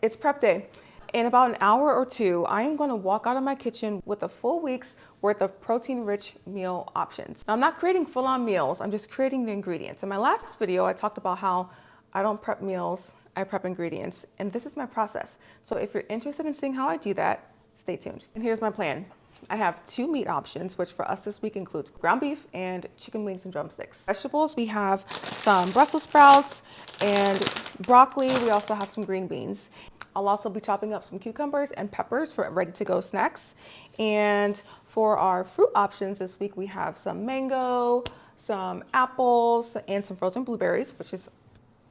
It's prep day. In about an hour or two, I am going to walk out of my kitchen with a full week's worth of protein-rich meal options. Now, I'm not creating full-on meals, I'm just creating the ingredients. In my last video, I talked about how I don't prep meals, I prep ingredients, and this is my process. So if you're interested in seeing how I do that, stay tuned. And here's my plan. I have 2 meat options, which for us this week includes ground beef and chicken wings and drumsticks. Vegetables, we have some Brussels sprouts and broccoli. We also have some green beans. I'll also be chopping up some cucumbers and peppers for ready-to-go snacks. And for our fruit options this week, we have some mango, some apples, and some frozen blueberries, which is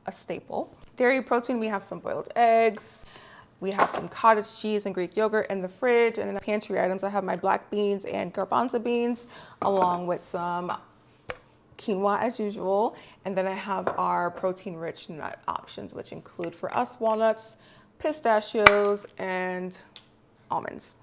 a staple. Dairy protein, we have some boiled eggs. We have some cottage cheese and Greek yogurt in the fridge. And in the pantry items, I have my black beans and garbanzo beans, along with some quinoa as usual. And then I have our protein-rich nut options, which include for us walnuts, pistachios, and almonds.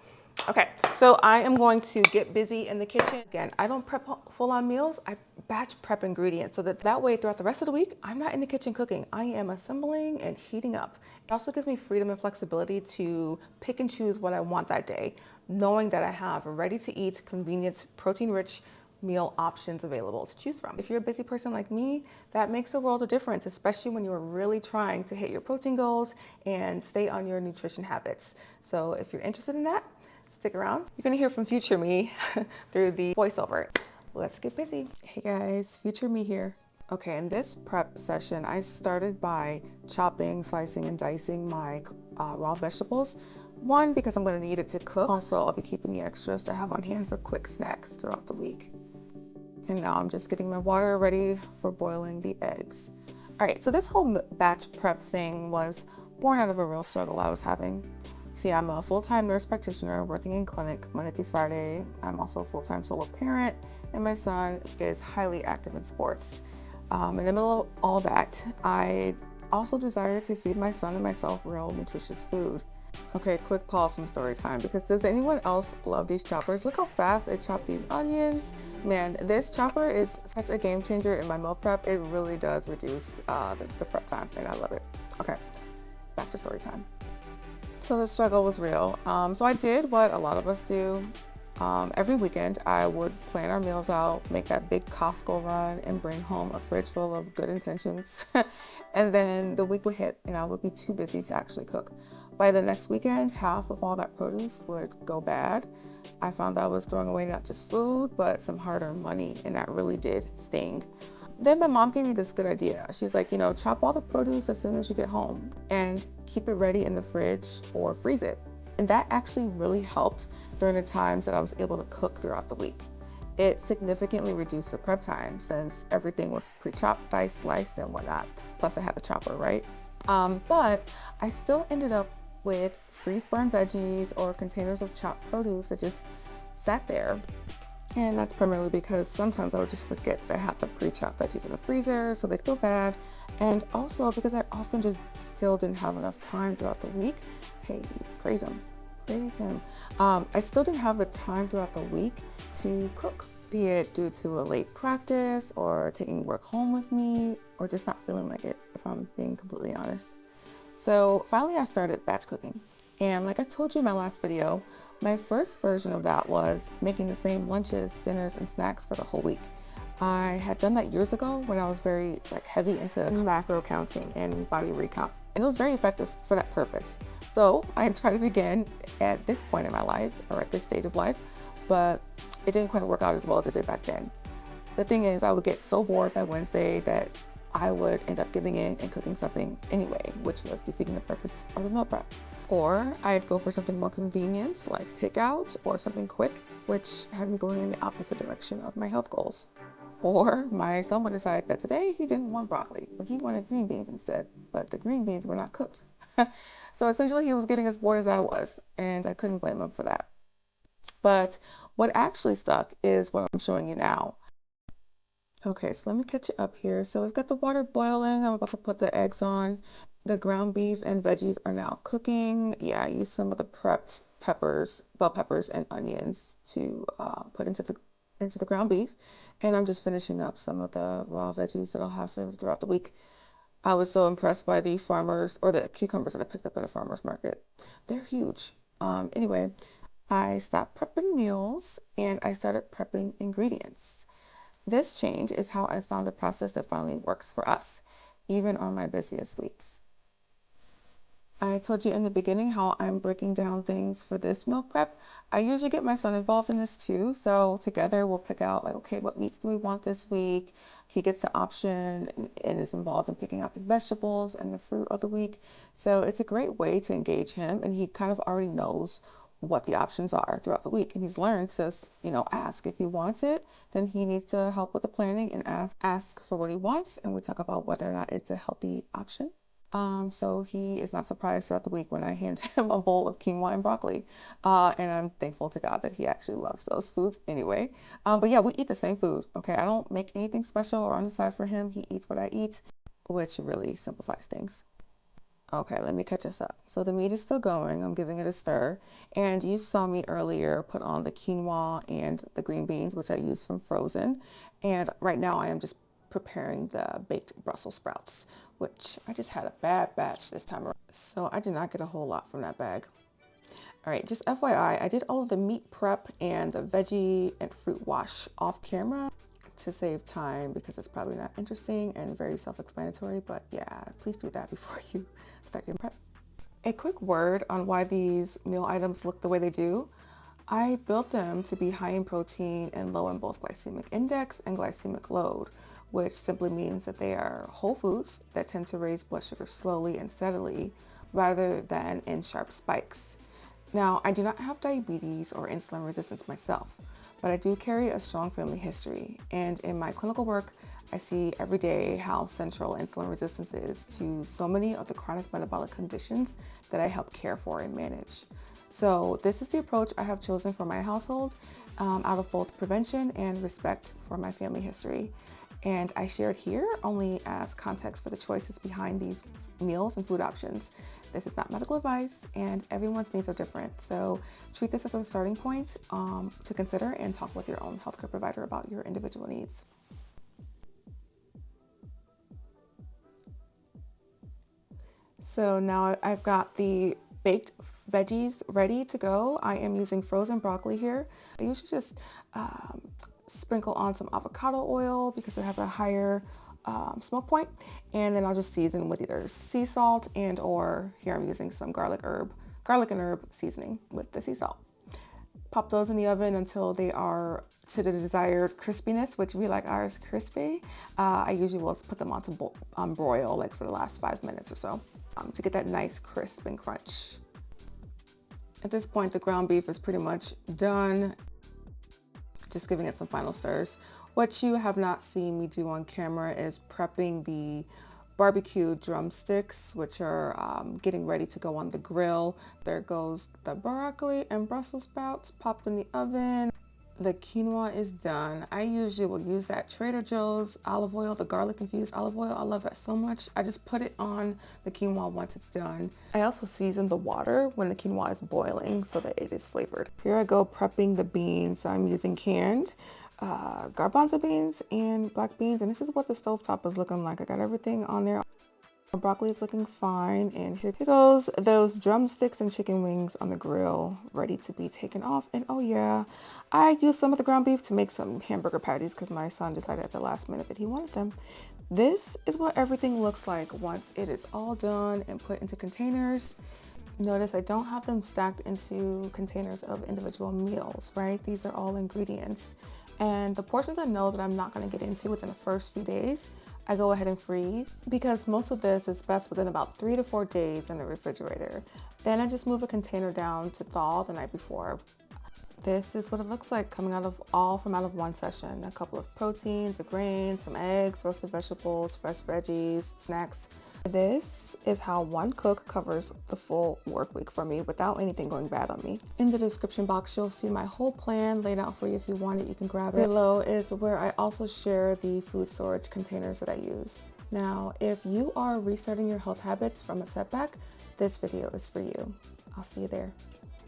Okay, so I am going to get busy in the kitchen. Again, I don't prep full-on meals, I batch prep ingredients so that way throughout the rest of the week, I'm not in the kitchen cooking. I am assembling and heating up. It also gives me freedom and flexibility to pick and choose what I want that day, knowing that I have ready-to-eat, convenient, protein-rich meal options available to choose from. If you're a busy person like me, that makes a world of difference, especially when you're really trying to hit your protein goals and stay on your nutrition habits. So if you're interested in that, stick around. You're gonna hear from future me through the voiceover. Let's get busy. Hey guys, future me here. Okay, in this prep session, I started by chopping, slicing, and dicing my raw vegetables. One, because I'm gonna need it to cook. Also, I'll be keeping the extras to have on hand for quick snacks throughout the week. And now I'm just getting my water ready for boiling the eggs. All right, so this whole batch prep thing was born out of a real struggle I was having. See, I'm a full-time nurse practitioner working in clinic Monday through Friday. I'm also a full-time solo parent, and my son is highly active in sports. In the middle of all that, I also desire to feed my son and myself real nutritious food. Okay, quick pause from story time, because does anyone else love these choppers? Look how fast I chop these onions. Man, this chopper is such a game changer in my meal prep. It really does reduce the prep time, and I love it. Okay, back to story time. So the struggle was real. So I did what a lot of us do. Every weekend, I would plan our meals out, make that big Costco run, and bring home a fridge full of good intentions. And then the week would hit, and I would be too busy to actually cook. By the next weekend, half of all that produce would go bad. I found I was throwing away not just food, but some hard-earned money, and that really did sting. Then my mom gave me this good idea. She's like, chop all the produce as soon as you get home and keep it ready in the fridge or freeze it. And that actually really helped during the times that I was able to cook throughout the week. It significantly reduced the prep time since everything was pre-chopped, diced, sliced, and whatnot. Plus I had the chopper, right? But I still ended up with freeze-burned veggies or containers of chopped produce that just sat there. And that's primarily because sometimes I would just forget that I had the pre-chopped veggies in the freezer, so they'd go bad. And also because I often just still didn't have enough time throughout the week. Hey, praise him. Praise him. I still didn't have the time throughout the week to cook, be it due to a late practice or taking work home with me or just not feeling like it, if I'm being completely honest. So finally I started batch cooking. And like I told you in my last video, my first version of that was making the same lunches, dinners, and snacks for the whole week. I had done that years ago when I was very heavy into macro counting and body recount. And it was very effective for that purpose. So I tried it again at this point in my life, or at this stage of life, but it didn't quite work out as well as it did back then. The thing is, I would get so bored by Wednesday that I would end up giving in and cooking something anyway, which was defeating the purpose of the meal prep. Or I'd go for something more convenient, like takeout, or something quick, which had me going in the opposite direction of my health goals. Or my son would decide that today he didn't want broccoli, but he wanted green beans instead, but the green beans were not cooked. So essentially he was getting as bored as I was, and I couldn't blame him for that. But what actually stuck is what I'm showing you now. Okay, so let me catch you up here. So we've got the water boiling. I'm about to put the eggs on. The ground beef and veggies are now cooking. Yeah, I used some of the prepped peppers, bell peppers and onions to put into the ground beef. And I'm just finishing up some of the raw veggies that I'll have throughout the week. I was so impressed by the farmers or the cucumbers that I picked up at a farmer's market. They're huge. Anyway, I stopped prepping meals and I started prepping ingredients. This change is how I found a process that finally works for us, even on my busiest weeks. I told you in the beginning how I'm breaking down things for this meal prep. I usually get my son involved in this too. So together we'll pick out like, okay, what meats do we want this week? He gets the option and is involved in picking out the vegetables and the fruit of the week. So it's a great way to engage him, and he kind of already knows what the options are throughout the week. And he's learned to, ask if he wants it, then he needs to help with the planning and ask for what he wants. And we talk about whether or not it's a healthy option. So he is not surprised throughout the week when I hand him a bowl of quinoa and broccoli. And I'm thankful to God that he actually loves those foods anyway. But yeah, we eat the same food. Okay, I don't make anything special or on the side for him. He eats what I eat, which really simplifies things. Okay, let me catch us up. So the meat is still going. I'm giving it a stir. And you saw me earlier put on the quinoa and the green beans, which I used from frozen. And right now I am just preparing the baked Brussels sprouts, which I just had a bad batch this time around. So I did not get a whole lot from that bag. All right, just FYI, I did all of the meat prep and the veggie and fruit wash off camera to save time because it's probably not interesting and very self-explanatory, but yeah, please do that before you start your prep. A quick word on why these meal items look the way they do. I built them to be high in protein and low in both glycemic index and glycemic load, which simply means that they are whole foods that tend to raise blood sugar slowly and steadily rather than in sharp spikes. Now, I do not have diabetes or insulin resistance myself, but I do carry a strong family history, and in my clinical work, I see every day how central insulin resistance is to so many of the chronic metabolic conditions that I help care for and manage. So this is the approach I have chosen for my household, out of both prevention and respect for my family history. And I share it here only as context for the choices behind these meals and food options. This is not medical advice, and everyone's needs are different. So treat this as a starting point to consider and talk with your own healthcare provider about your individual needs. So now I've got the baked veggies ready to go. I am using frozen broccoli here. I usually just sprinkle on some avocado oil because it has a higher smoke point, and then I'll just season with either sea salt and or here I'm using some garlic and herb seasoning with the sea salt. Pop those in the oven until they are to the desired crispiness, which we like ours crispy. I usually will put them on to broil like for the last 5 minutes or so to get that nice crisp and crunch. At this point, the ground beef is pretty much done. Just giving it some final stirs. What you have not seen me do on camera is prepping the barbecue drumsticks, which are getting ready to go on the grill. There goes the broccoli and Brussels sprouts popped in the oven. The quinoa is done. I usually will use that Trader Joe's olive oil, the garlic infused olive oil. I love that so much. I just put it on the quinoa once it's done. I also season the water when the quinoa is boiling so that it is flavored. Here I go prepping the beans. I'm using canned garbanzo beans and black beans, and this is what the stovetop is looking like. I got everything on there. Broccoli is looking fine, and here goes those drumsticks and chicken wings on the grill ready to be taken off. And oh yeah, I used some of the ground beef to make some hamburger patties because my son decided at the last minute that he wanted them. This is what everything looks like once it is all done and put into containers. Notice I don't have them stacked into containers of individual meals, right? These are all ingredients. And the portions I know that I'm not going to get into within the first few days, I go ahead and freeze because most of this is best within about 3 to 4 days in the refrigerator. Then I just move a container down to thaw the night before. This is what it looks like coming out of one session. A couple of proteins, a grain, some eggs, roasted vegetables, fresh veggies, snacks. This is how one cook covers the full work week for me without anything going bad on me. In the description box, you'll see my whole plan laid out for you. If you want it, you can grab it. Below is where I also share the food storage containers that I use. Now, if you are restarting your health habits from a setback, this video is for you. I'll see you there.